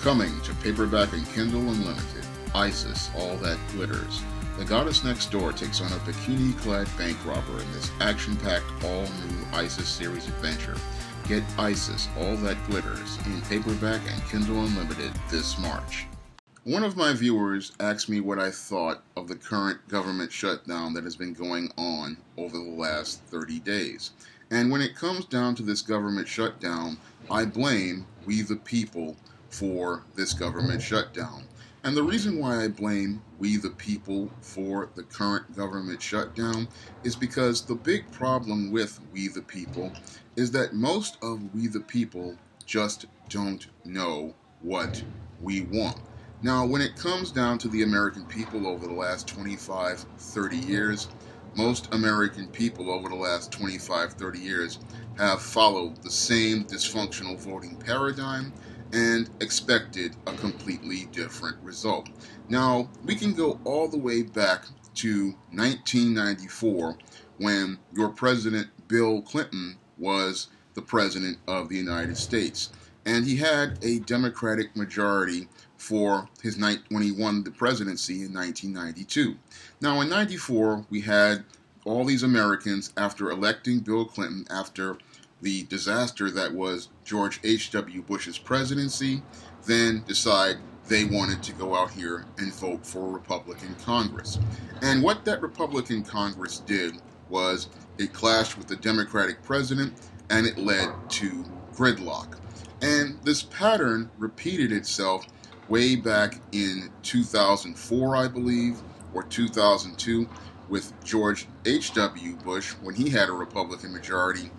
Coming to paperback and Kindle Unlimited, Isis, All That Glitters. The goddess next door takes on a bikini-clad bank robber in this action-packed, all-new Isis series adventure. Get Isis, All That Glitters in paperback and Kindle Unlimited this March. One of my viewers asked me what I thought of the current government shutdown that has been going on over the last 30 days. And when it comes down to this government shutdown, I blame we the people for this government shutdown. And the reason why I blame we the people for the current government shutdown is because the big problem with we the people is that most of we the people just don't know what we want. Now, when it comes down to the American people over the last 25, 30 years, most American people over the last 25, 30 years have followed the same dysfunctional voting paradigm and expected a completely different result. Now, we can go all the way back to 1994 when your president, Bill Clinton, was the president of the United States. And he had a Democratic majority for when he won the presidency in 1992. Now, in 94, we had all these Americans, after electing Bill Clinton, after the disaster that was George H.W. Bush's presidency, then decide they wanted to go out here and vote for a Republican Congress. And what that Republican Congress did was it clashed with the Democratic president, and it led to gridlock. And this pattern repeated itself way back in 2004, I believe, or 2002, with George H.W. Bush, when he had a Republican majority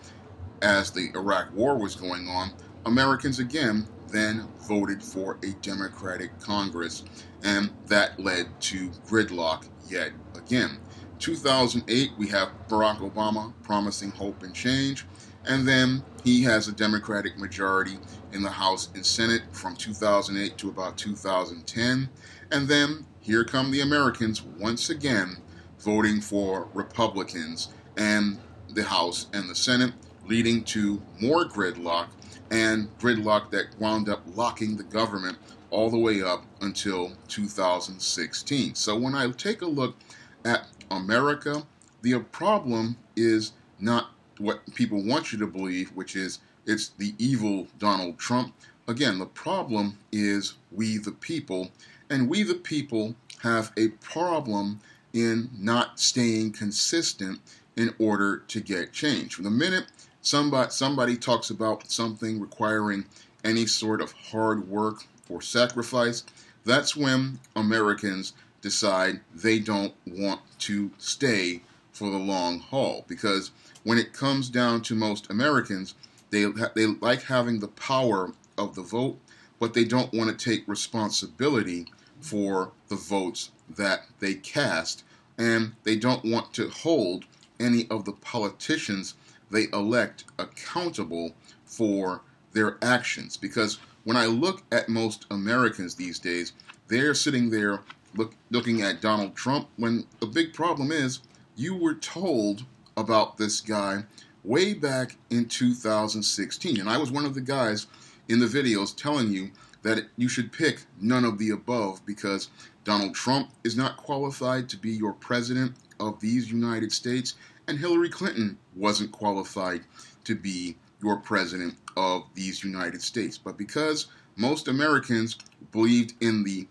as the Iraq War was going on. Americans again then voted for a Democratic Congress, and that led to gridlock yet again. 2008, we have Barack Obama promising hope and change, and then he has a Democratic majority in the House and Senate from 2008 to about 2010, and then here come the Americans once again voting for Republicans and the House and the Senate, leading to more gridlock, and gridlock that wound up locking the government all the way up until 2016. So when I take a look at America, the problem is not what people want you to believe, which is it's the evil Donald Trump. Again, the problem is we the people, and we the people have a problem in not staying consistent in order to get change. The minute somebody talks about something requiring any sort of hard work or sacrifice, that's when Americans decide they don't want to stay for the long haul. Because when it comes down to most Americans, they like having the power of the vote, but they don't want to take responsibility for the votes that they cast, and they don't want to hold any of the politicians they elect accountable for their actions. Because when I look at most Americans these days, they're sitting there looking at Donald Trump, when the big problem is you were told about this guy way back in 2016. And I was one of the guys in the videos telling you that you should pick none of the above, because Donald Trump is not qualified to be your president of these United States, and Hillary Clinton wasn't qualified to be your president of these United States. But because most Americans believed in the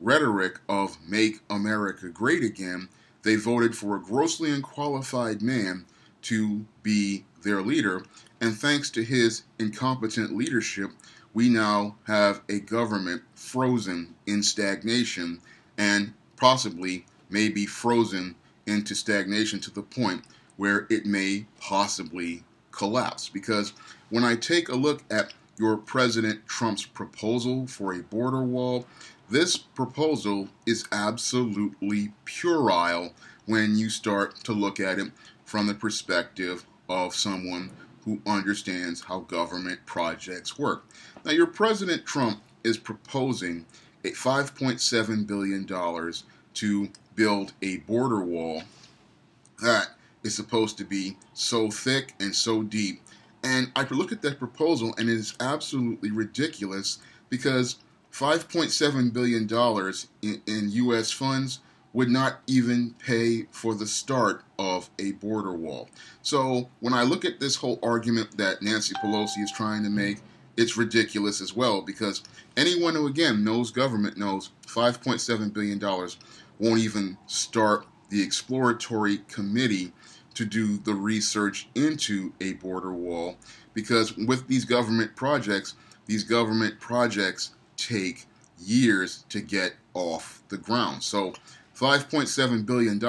rhetoric of Make America Great Again, they voted for a grossly unqualified man to be their leader. And thanks to his incompetent leadership, we now have a government frozen in stagnation, and possibly maybe frozen into stagnation to the point where it may possibly collapse. Because when I take a look at your President Trump's proposal for a border wall, this proposal is absolutely puerile when you start to look at it from the perspective of someone who understands how government projects work. Now, your President Trump is proposing a $5.7 billion to build a border wall that is supposed to be so thick and so deep. And I look at that proposal, and it is absolutely ridiculous, because $5.7 billion in U.S. funds would not even pay for the start of a border wall. So when I look at this whole argument that Nancy Pelosi is trying to make, it's ridiculous as well, because anyone who, again, knows government knows $5.7 billion won't even start the exploratory committee to do the research into a border wall, because with these government projects take years to get off the ground. So $5.7 billion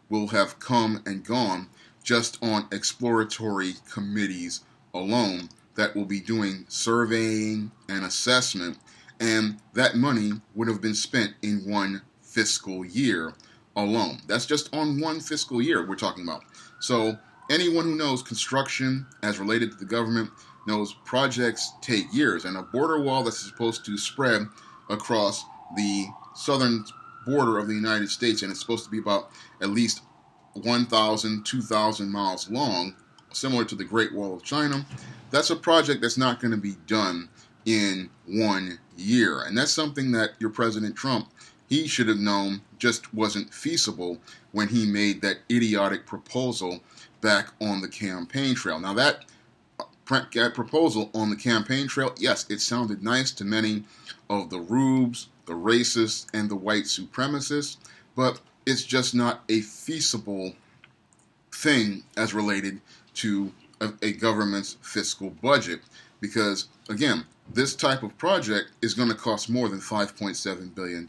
will have come and gone just on exploratory committees alone that will be doing surveying and assessment, and that money would have been spent in one fiscal year alone. That's just on one fiscal year we're talking about. So anyone who knows construction as related to the government knows projects take years, and a border wall that's supposed to spread across the southern border of the United States, and it's supposed to be about at least 1,000, 2,000 miles long, similar to the Great Wall of China, that's a project that's not going to be done in 1 year. And that's something that your President Trump, he should have known just wasn't feasible when he made that idiotic proposal back on the campaign trail. Now that proposal on the campaign trail, yes, it sounded nice to many of the rubes, the racists, and the white supremacists, but it's just not a feasible thing as related to a government's fiscal budget, because, again, this type of project is going to cost more than $5.7 billion,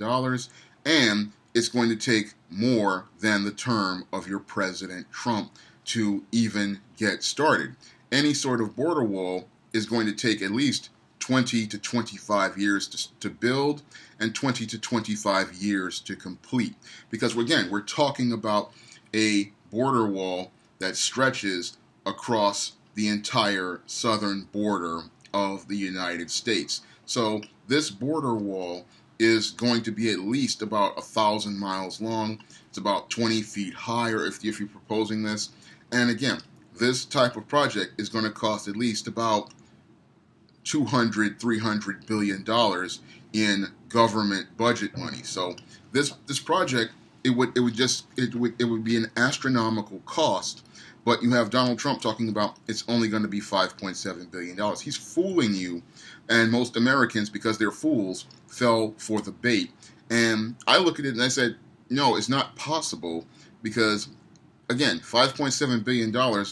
and it's going to take more than the term of your President Trump to even get started. Any sort of border wall is going to take at least 20 to 25 years to build and 20 to 25 years to complete. Because, again, we're talking about a border wall that stretches across the entire southern border of the United States. So this border wall is going to be at least about 1,000 miles long. It's about 20 feet high, or if you're proposing this. And again, this type of project is going to cost at least about $200–300 billion in government budget money. So this project, it would be an astronomical cost. But you have Donald Trump talking about it's only going to be $5.7 billion. He's fooling you, and most Americans, because they're fools, fell for the bait. And I look at it and I said, no, it's not possible, because, again, $5.7 billion,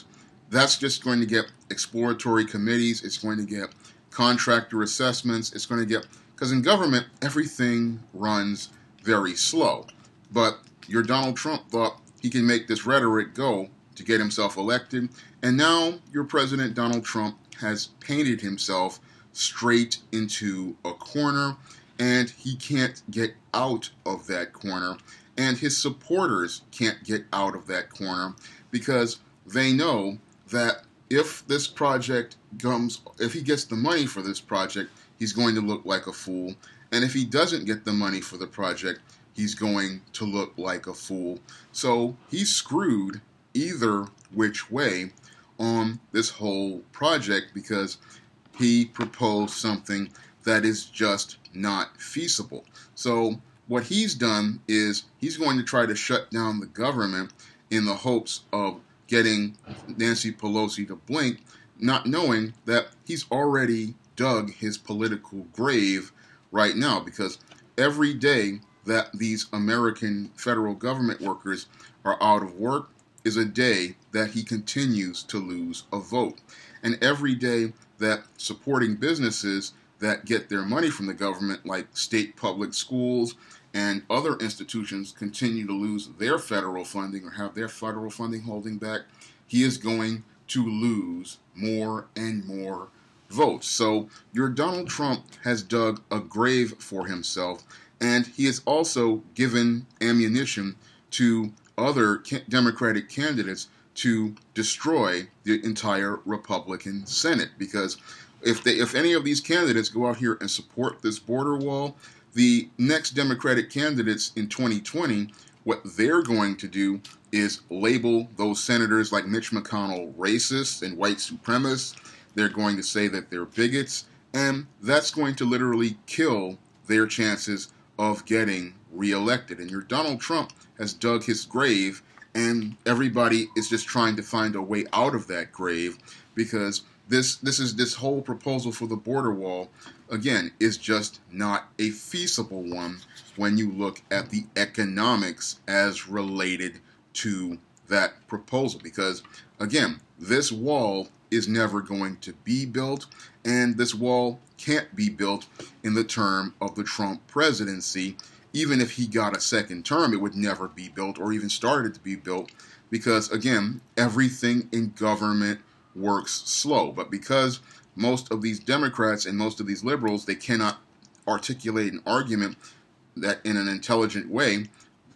that's just going to get exploratory committees, it's going to get contractor assessments, it's going to get, because in government, everything runs very slow. But your Donald Trump thought he can make this rhetoric go to get himself elected, and now your President Donald Trump has painted himself straight into a corner, and he can't get out of that corner, and his supporters can't get out of that corner, because they know that if this project comes, if he gets the money for this project, he's going to look like a fool, and if he doesn't get the money for the project, he's going to look like a fool. So he's screwed either which way on this whole project, because he proposed something that is just not feasible. So what he's done is he's going to try to shut down the government in the hopes of getting Nancy Pelosi to blink, not knowing that he's already dug his political grave right now, because every day that these American federal government workers are out of work is a day that he continues to lose a vote. And every day that supporting businesses that get their money from the government, like state public schools and other institutions, continue to lose their federal funding or have their federal funding holding back, he is going to lose more and more votes. So your Donald Trump has dug a grave for himself, and he has also given ammunition to other Democratic candidates to destroy the entire Republican Senate. Because if any of these candidates go out here and support this border wall, the next Democratic candidates in 2020, what they're going to do is label those senators like Mitch McConnell racists and white supremacists. They're going to say that they're bigots, and that's going to literally kill their chances of getting reelected. And your Donald Trump has dug his grave, and everybody is just trying to find a way out of that grave, because this whole proposal for the border wall, again, is just not a feasible one when you look at the economics as related to that proposal. Because, again, this wall is never going to be built, and this wall can't be built in the term of the Trump presidency. Even if he got a second term, it would never be built or even started to be built, because, again, everything in government works slow. But because most of these Democrats and most of these liberals, they cannot articulate an argument that in an intelligent way,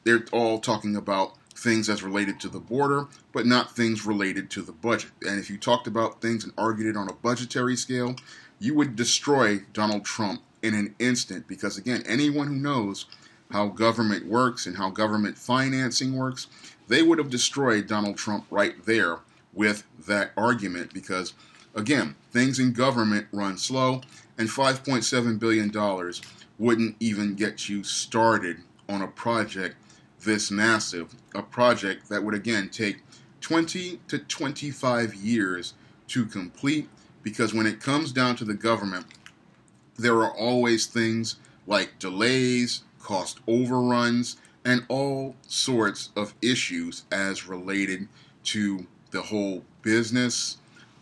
they're all talking about things as related to the border, but not things related to the budget. And if you talked about things and argued it on a budgetary scale, you would destroy Donald Trump in an instant, because, again, anyone who knows how government works and how government financing works, they would have destroyed Donald Trump right there with that argument, because, again, things in government run slow, and $5.7 billion wouldn't even get you started on a project this massive, a project that would, again, take 20 to 25 years to complete, because when it comes down to the government, there are always things like delays, cost overruns, and all sorts of issues as related to the whole business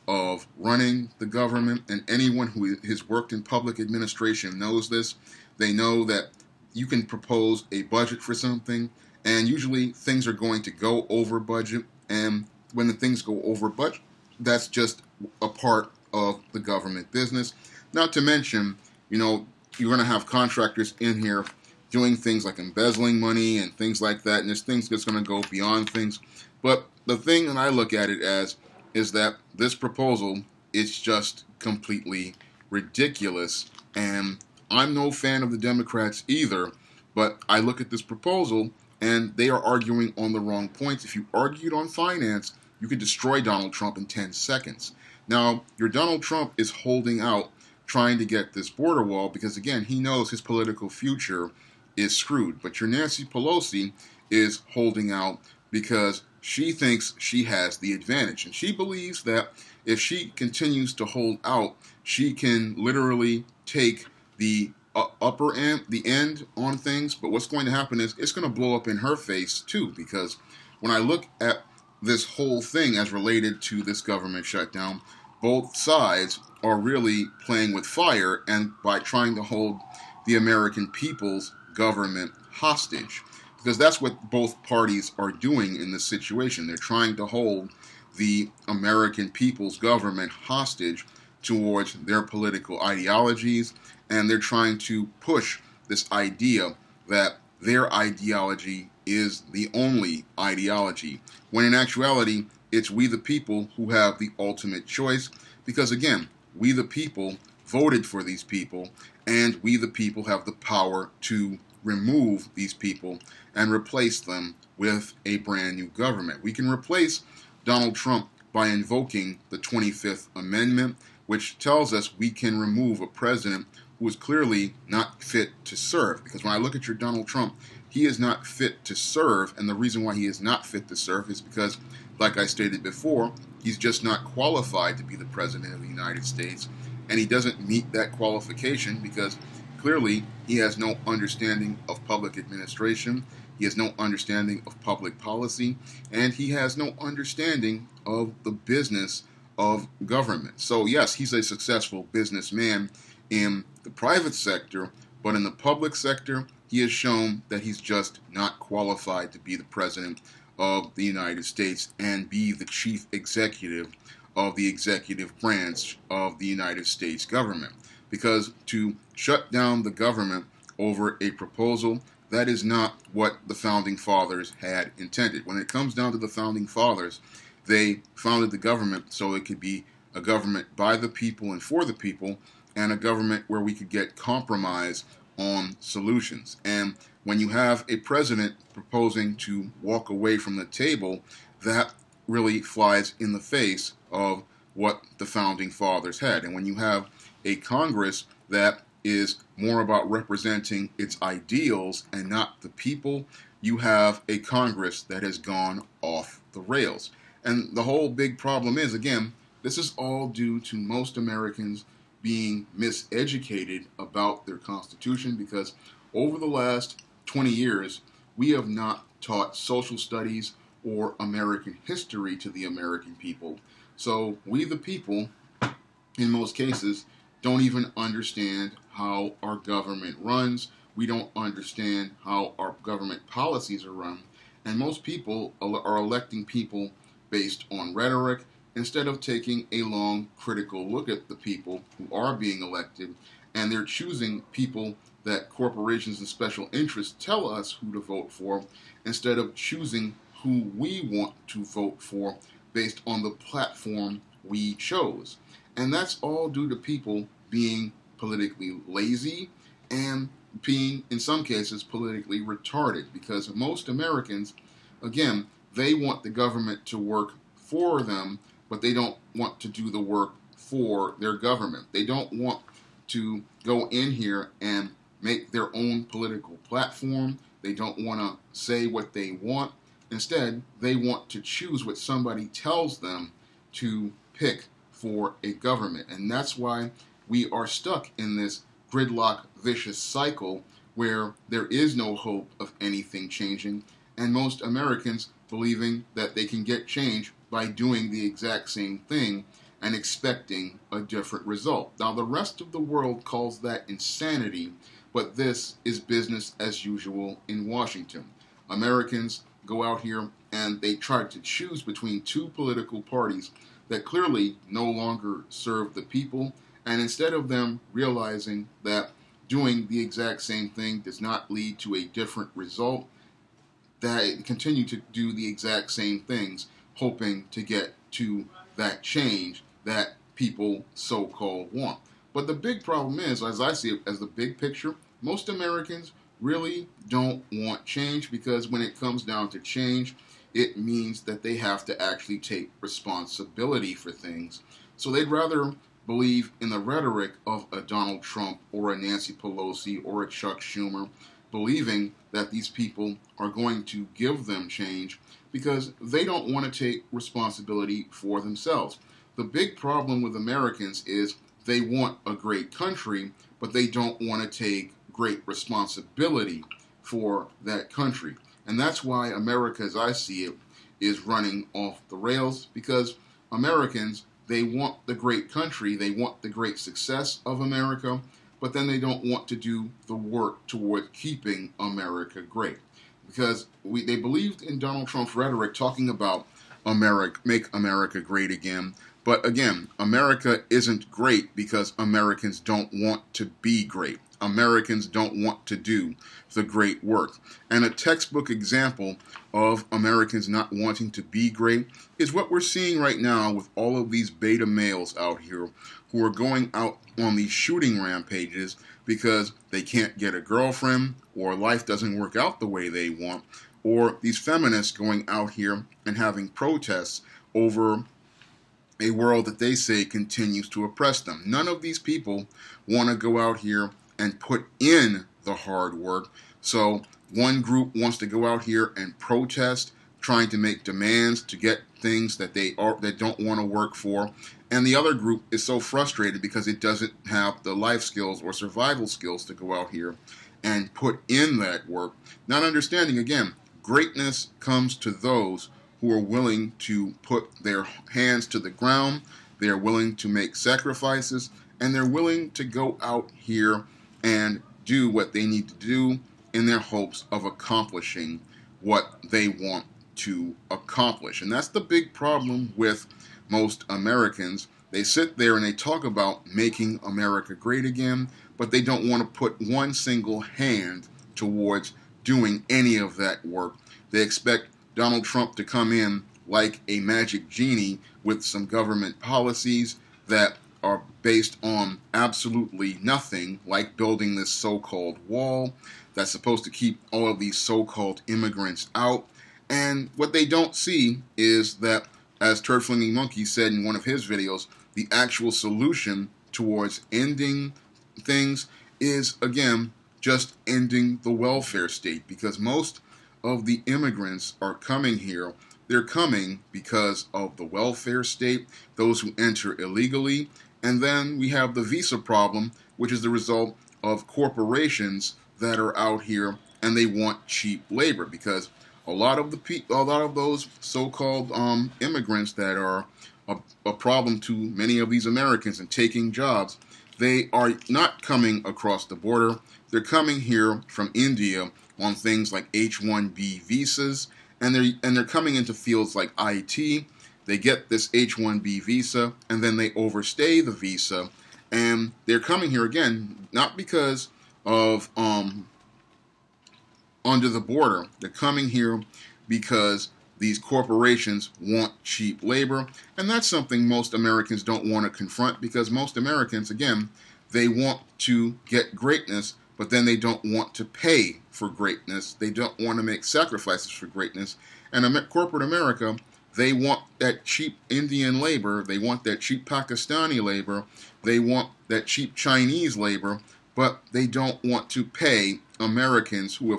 of running the government. And anyone who has worked in public administration knows this. They know that you can propose a budget for something, and usually things are going to go over budget. And when the things go over budget, that's just a part of the government business. Not to mention, you're going to have contractors in here doing things like embezzling money and things like that, and there's things that's going to go beyond things. But the thing that I look at it as is that this proposal is just completely ridiculous, and I'm no fan of the Democrats either, but I look at this proposal and they are arguing on the wrong points. If you argued on finance, you could destroy Donald Trump in 10 seconds. Now, your Donald Trump is holding out, trying to get this border wall, because, again, he knows his political future is screwed. But your Nancy Pelosi is holding out because she thinks she has the advantage. And she believes that if she continues to hold out, she can literally take the upper end, the end on things. But what's going to happen is it's going to blow up in her face too, because when I look at this whole thing as related to this government shutdown, both sides are really playing with fire, and by trying to hold the American people's government hostage, because that's what both parties are doing in this situation. They're trying to hold the American people's government hostage towards their political ideologies, and they're trying to push this idea that their ideology is the only ideology, when in actuality, it's we the people who have the ultimate choice, because, again, we the people voted for these people, and we the people have the power to remove these people and replace them with a brand new government. We can replace Donald Trump by invoking the 25th Amendment, which tells us we can remove a president who is clearly not fit to serve. Because when I look at your Donald Trump, he is not fit to serve, and the reason why he is not fit to serve is because, like I stated before, he's just not qualified to be the President of the United States, and he doesn't meet that qualification because clearly he has no understanding of public administration, he has no understanding of public policy, and he has no understanding of the business of government. So yes, he's a successful businessman in the private sector, but in the public sector, he has shown that he's just not qualified to be the President of the United States and be the chief executive of the executive branch of the United States government. Because to shut down the government over a proposal, that is not what the Founding Fathers had intended. When it comes down to the Founding Fathers, they founded the government so it could be a government by the people and for the people, and a government where we could get compromise on solutions. And when you have a president proposing to walk away from the table, that really flies in the face of what the Founding Fathers had. And when you have a Congress that is more about representing its ideals and not the people, you have a Congress that has gone off the rails. And the whole big problem is, again, this is all due to most Americans being miseducated about their Constitution, because over the last 20 years, we have not taught social studies or American history to the American people. So we, the people, in most cases, don't even understand how our government runs. We don't understand how our government policies are run. And most people are electing people based on rhetoric instead of taking a long, critical look at the people who are being elected. And they're choosing people that corporations and special interests tell us who to vote for, instead of choosing who we want to vote for based on the platform we chose. And that's all due to people being politically lazy and being, in some cases, politically retarded, because most Americans, again, they want the government to work for them, but they don't want to do the work for their government. They don't want to go in here and make their own political platform. They don't want to say what they want. Instead, they want to choose what somebody tells them to pick for a government. And that's why we are stuck in this gridlock, vicious cycle where there is no hope of anything changing, and most Americans believing that they can get change by doing the exact same thing and expecting a different result. Now, the rest of the world calls that insanity, but this is business as usual in Washington. Americans go out here and they try to choose between two political parties that clearly no longer serve the people, and instead of them realizing that doing the exact same thing does not lead to a different result, they continue to do the exact same things, hoping to get to that change that people so-called want. But the big problem is, as I see it, as the big picture, most Americans really don't want change, because when it comes down to change, it means that they have to actually take responsibility for things. So they'd rather believe in the rhetoric of a Donald Trump or a Nancy Pelosi or a Chuck Schumer, believing that these people are going to give them change, because they don't want to take responsibility for themselves. The big problem with Americans is they want a great country, but they don't want to take great responsibility for that country. And that's why America, as I see it, is running off the rails, because Americans, they want the great country, they want the great success of America, but then they don't want to do the work toward keeping America great. Because they believed in Donald Trump's rhetoric talking about America, make America great again. But again, America isn't great because Americans don't want to be great. Americans don't want to do the great work. And a textbook example of Americans not wanting to be great is what we're seeing right now with all of these beta males out here who are going out on these shooting rampages because they can't get a girlfriend, or life doesn't work out the way they want, or these feminists going out here and having protests over a world that they say continues to oppress them. None of these people want to go out here and put in the hard work. So one group wants to go out here and protest, trying to make demands to get things that they don't want to work for, and the other group is so frustrated because it doesn't have the life skills or survival skills to go out here and put in that work, not understanding, again, greatness comes to those who are willing to put their hands to the ground, they're willing to make sacrifices, and they're willing to go out here and do what they need to do in their hopes of accomplishing what they want to accomplish. And that's the big problem with most Americans. They sit there and they talk about making America great again, but they don't want to put one single hand towards doing any of that work. They expect Donald Trump to come in like a magic genie with some government policies that are based on absolutely nothing, like building this so-called wall that's supposed to keep all of these so-called immigrants out. And what they don't see is that, as Turd Flinging Monkey said in one of his videos, the actual solution towards ending things is, again, just ending the welfare state, because most of the immigrants are coming here. They're coming because of the welfare state, those who enter illegally, and then we have the visa problem, which is the result of corporations that are out here and they want cheap labor, because a lot of those so-called immigrants that are a problem to many of these Americans and taking jobs, they are not coming across the border. They're coming here from India on things like H-1B visas, and they're coming into fields like IT. They get this H-1B visa, and then they overstay the visa, and they're coming here again not because of under the border. They're coming here because these corporations want cheap labor, and that's something most Americans don't want to confront, because most Americans, again, they want to get greatness, but then they don't want to pay for greatness. They don't want to make sacrifices for greatness. And corporate America, they want that cheap Indian labor, they want that cheap Pakistani labor, they want that cheap Chinese labor, but they don't want to pay Americans who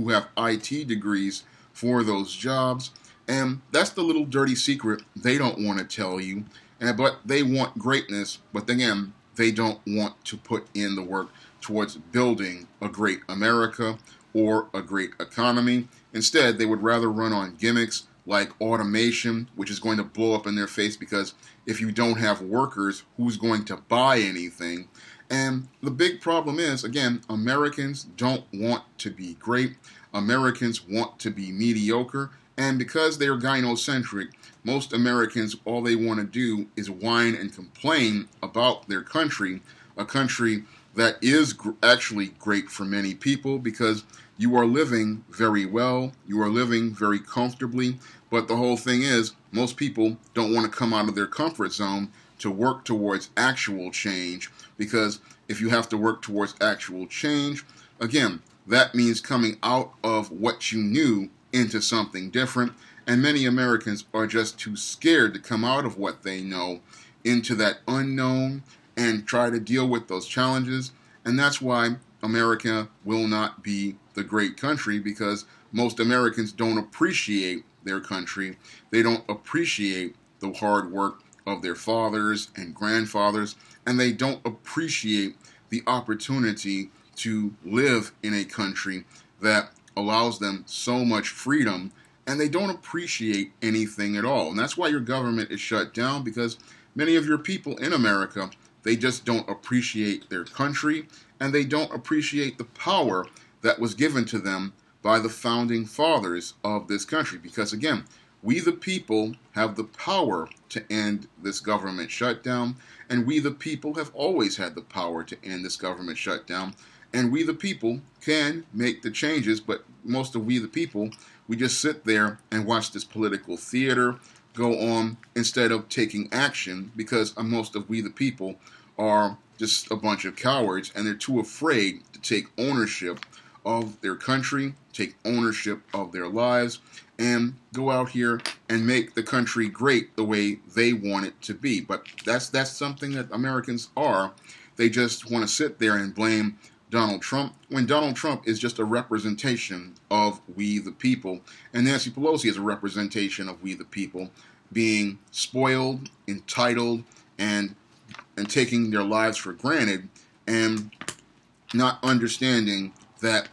have IT degrees for those jobs. And that's the little dirty secret they don't want to tell you. But they want greatness, but again, they don't want to put in the work towards building a great America or a great economy. Instead, they would rather run on gimmicks like automation, which is going to blow up in their face, because if you don't have workers, who's going to buy anything? And the big problem is, again, Americans don't want to be great. Americans want to be mediocre. And because they're gynocentric, most Americans, all they want to do is whine and complain about their country, a country that is actually great for many people, because you are living very well, you are living very comfortably, but the whole thing is, most people don't want to come out of their comfort zone to work towards actual change, because if you have to work towards actual change, again, that means coming out of what you knew into something different, and many Americans are just too scared to come out of what they know into that unknown and try to deal with those challenges. And that's why America will not be the great country, because most Americans don't appreciate their country. They don't appreciate the hard work of their fathers and grandfathers, and they don't appreciate the opportunity to live in a country that allows them so much freedom, and they don't appreciate anything at all. And that's why your government is shut down, because many of your people in America, they just don't appreciate their country, and they don't appreciate the power that was given to them by the founding fathers of this country. Because again, we the people have the power to end this government shutdown, and we the people have always had the power to end this government shutdown, and we the people can make the changes. But most of we the people, we just sit there and watch this political theater go on instead of taking action, because most of we the people are just a bunch of cowards, and they're too afraid to take ownership of their country, take ownership of their lives, and go out here and make the country great the way they want it to be. But that's something that Americans are. They just want to sit there and blame Donald Trump, when Donald Trump is just a representation of we the people, and Nancy Pelosi is a representation of we the people, being spoiled, entitled, and taking their lives for granted, and not understanding that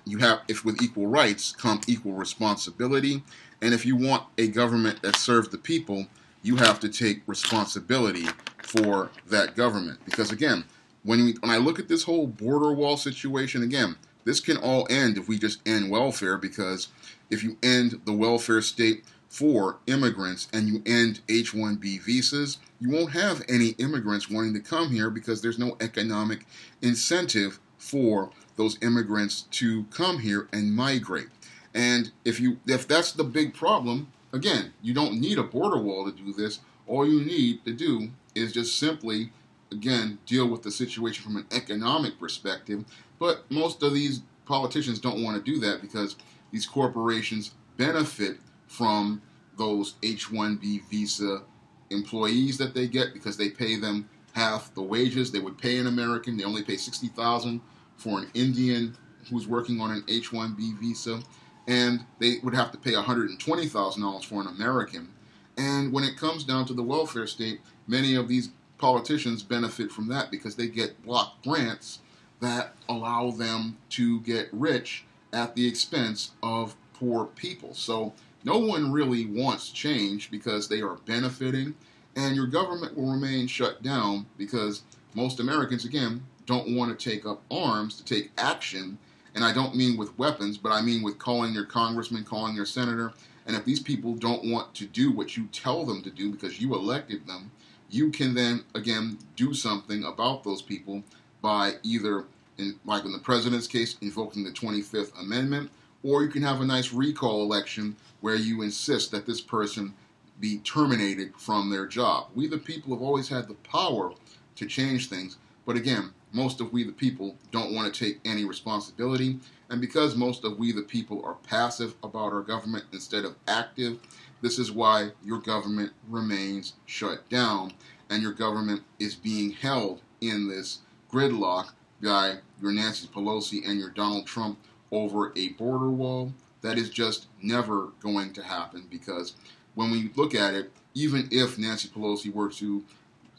if with equal rights come equal responsibility, and if you want a government that serves the people, you have to take responsibility for that government. Because again, when I look at this whole border wall situation, again, this can all end if we just end welfare, because if you end the welfare state for immigrants and you end H-1B visas, you won't have any immigrants wanting to come here, because there's no economic incentive for those immigrants to come here and migrate. And if that's the big problem, again, you don't need a border wall to do this. All you need to do is just simply, again, deal with the situation from an economic perspective. But most of these politicians don't want to do that, because these corporations benefit from those H-1B visa employees that they get, because they pay them half the wages they would pay an American. They only pay $60,000 for an Indian who's working on an H-1B visa, and they would have to pay $120,000 for an American. And when it comes down to the welfare state, many of these politicians benefit from that because they get block grants that allow them to get rich at the expense of poor people. So no one really wants change because they are benefiting, and your government will remain shut down because most Americans, again, don't want to take up arms to take action. And I don't mean with weapons, but I mean with calling your congressman, calling your senator. And if these people don't want to do what you tell them to do because you elected them, you can then, again, do something about those people by either, like in the president's case, invoking the 25th Amendment, or you can have a nice recall election where you insist that this person be terminated from their job. We the people have always had the power to change things, but again, most of we the people don't want to take any responsibility, and because most of we the people are passive about our government instead of active, this is why your government remains shut down, and your government is being held in this gridlock by your Nancy Pelosi and your Donald Trump over a border wall. That is just never going to happen, because when we look at it, even if Nancy Pelosi were to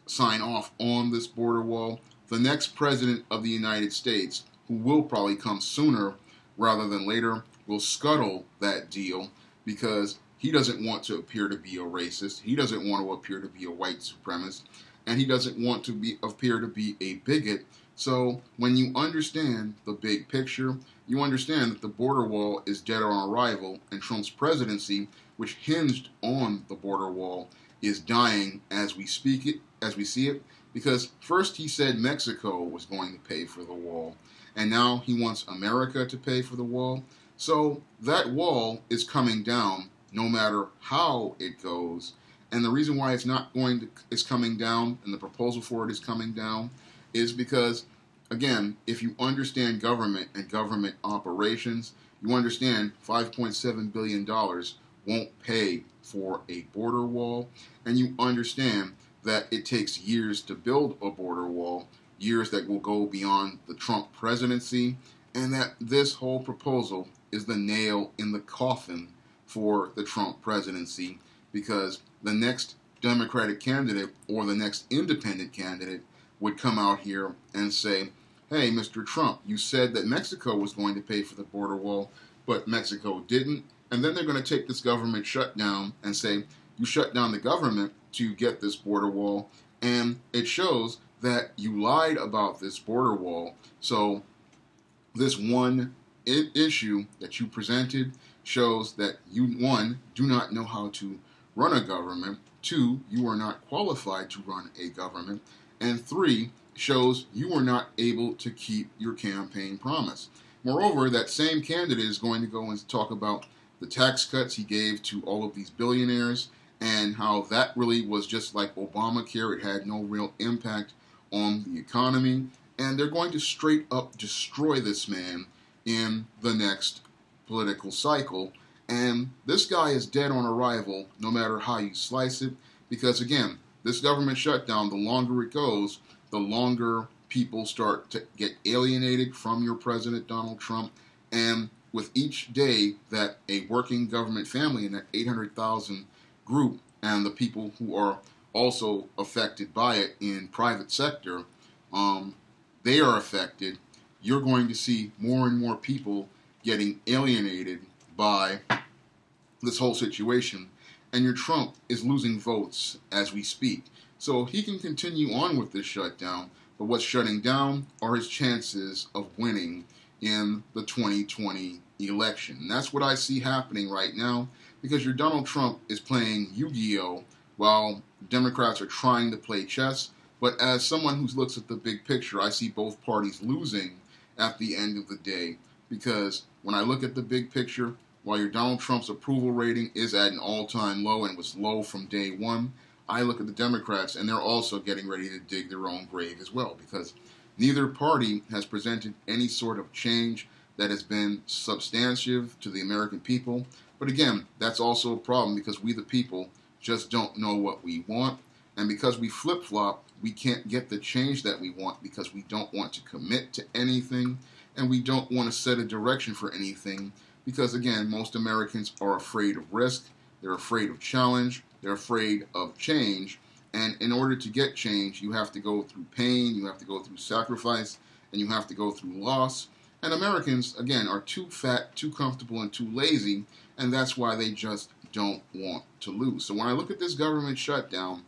sign off on this border wall, the next president of the United States, who will probably come sooner rather than later, will scuttle that deal because he doesn't want to appear to be a racist, he doesn't want to appear to be a white supremacist, and he doesn't want to appear to be a bigot. So when you understand the big picture, you understand that the border wall is dead on arrival, and Trump's presidency, which hinged on the border wall, is dying as we see it, because first he said Mexico was going to pay for the wall, and now he wants America to pay for the wall. So that wall is coming down no matter how it goes, and the reason why it's coming down, and the proposal for it is coming down, is because, again, if you understand government and government operations, you understand $5.7 billion won't pay for a border wall, and you understand that it takes years to build a border wall, years that will go beyond the Trump presidency, and that this whole proposal is the nail in the coffin for the Trump presidency, because the next Democratic candidate or the next independent candidate would come out here and say, hey, Mr. Trump, you said that Mexico was going to pay for the border wall, but Mexico didn't. And then they're going to take this government shutdown and say, you shut down the government to get this border wall, and it shows that you lied about this border wall. So this one issue that you presented shows that you, one, do not know how to run a government, two, you are not qualified to run a government, and three, shows you are not able to keep your campaign promise. Moreover, that same candidate is going to go and talk about the tax cuts he gave to all of these billionaires and how that really was just like Obamacare. It had no real impact on the economy. And they're going to straight up destroy this man in the next political cycle. And this guy is dead on arrival no matter how you slice it, because again, this government shutdown, the longer it goes, the longer people start to get alienated from your president, Donald Trump. And with each day that a working government family in that 800,000 group and the people who are also affected by it in private sector, they are affected, you're going to see more and more people getting alienated by this whole situation. And your Trump is losing votes as we speak. So he can continue on with this shutdown, but what's shutting down are his chances of winning in the 2020 election. And that's what I see happening right now, because your Donald Trump is playing Yu-Gi-Oh! While Democrats are trying to play chess. But as someone who looks at the big picture, I see both parties losing at the end of the day. Because when I look at the big picture, while your Donald Trump's approval rating is at an all-time low and was low from day one, I look at the Democrats and they're also getting ready to dig their own grave as well, because neither party has presented any sort of change that has been substantive to the American people. But again, that's also a problem, because we the people just don't know what we want. And because we flip-flop, we can't get the change that we want because we don't want to commit to anything. and we don't want to set a direction for anything because, again, most Americans are afraid of risk, they're afraid of challenge, they're afraid of change, and in order to get change, you have to go through pain, you have to go through sacrifice, and you have to go through loss. And Americans, again, are too fat, too comfortable, and too lazy, and that's why they just don't want to lose. So when I look at this government shutdown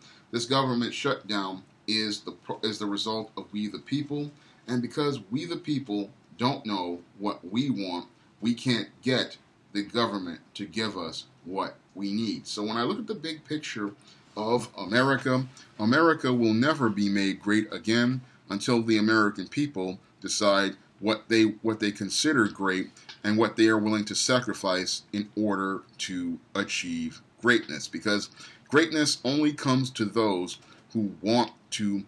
is the result of we the people, and because we the people don't know what we want, we can't get the government to give us what we need. So when I look at the big picture of America, America will never be made great again until the American people decide what they consider great and what they are willing to sacrifice in order to achieve greatness. Because greatness only comes to those who want to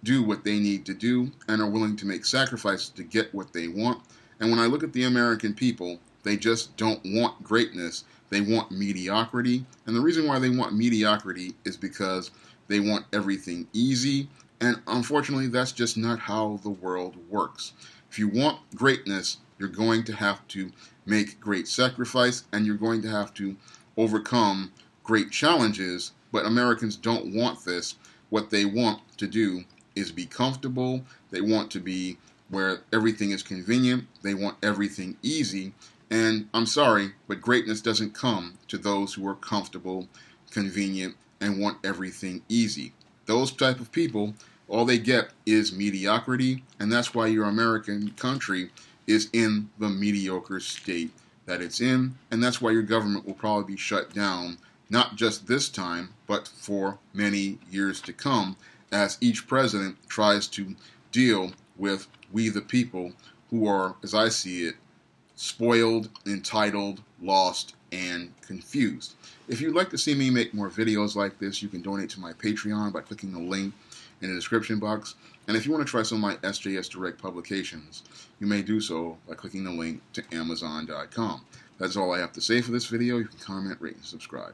do what they need to do and are willing to make sacrifices to get what they want. And when I look at the American people, they just don't want greatness. They want mediocrity. And the reason why they want mediocrity is because they want everything easy. And unfortunately, that's just not how the world works. If you want greatness, you're going to have to make great sacrifice and you're going to have to overcome great challenges. But Americans don't want this. What they want to do is be comfortable. They want to be where everything is convenient. They want everything easy. And I'm sorry, but greatness doesn't come to those who are comfortable, convenient, and want everything easy. Those type of people, all they get is mediocrity, and that's why your American country is in the mediocre state that it's in, and that's why your government will probably be shut down, not just this time, but for many years to come, as each president tries to deal with we the people who are, as I see it, spoiled, entitled, lost, and confused. If you'd like to see me make more videos like this, you can donate to my Patreon by clicking the link in the description box. And if you want to try some of my SJS Direct publications, you may do so by clicking the link to Amazon.com. That's all I have to say for this video. You can comment, rate, and subscribe.